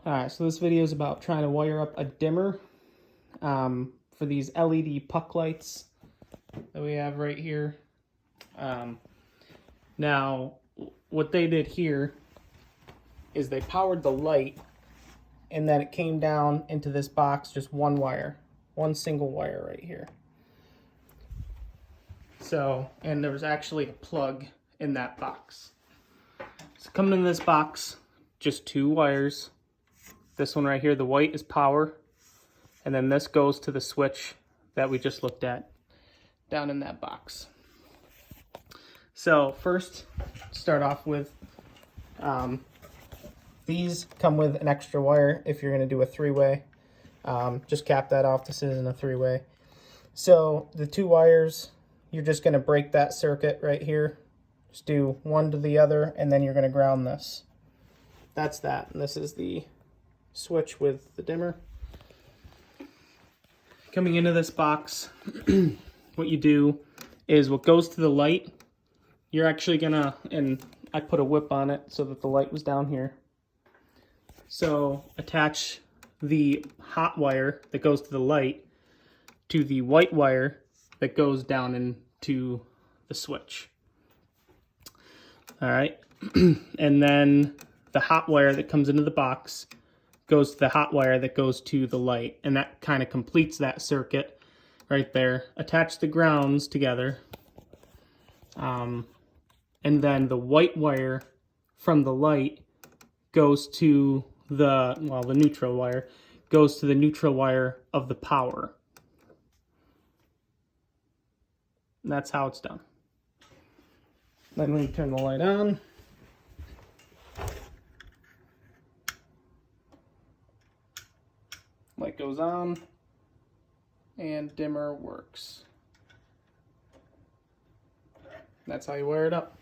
Alright, so this video is about trying to wire up a dimmer for these LED puck lights that we have right here. Now, what they did here is they powered the light and then it came down into this box, just one wire, one single wire right here. So, and there was actually a plug in that box. So coming in this box, just two wires. This one right here, the white is power, and then this goes to the switch that we just looked at down in that box. So first, start off with, these come with an extra wire if you're going to do a three-way. Just cap that off, this isn't a three-way. So the two wires, you're just going to break that circuit right here. Just do one to the other, and then you're going to ground this. That's that, and this is the switch with the dimmer. Coming into this box, what you do is what goes to the light, you're actually gonna, and I put a whip on it so that the light was down here. So attach the hot wire that goes to the light to the white wire that goes down into the switch. All right, and then the hot wire that comes into the box goes to the hot wire that goes to the light, and that kind of completes that circuit right there. Attach the grounds together, and then the white wire from the light goes to the, well, the neutral wire goes to the neutral wire of the power. And that's how it's done. Then we turn the light on. Light goes on, and dimmer works. That's how you wire it up.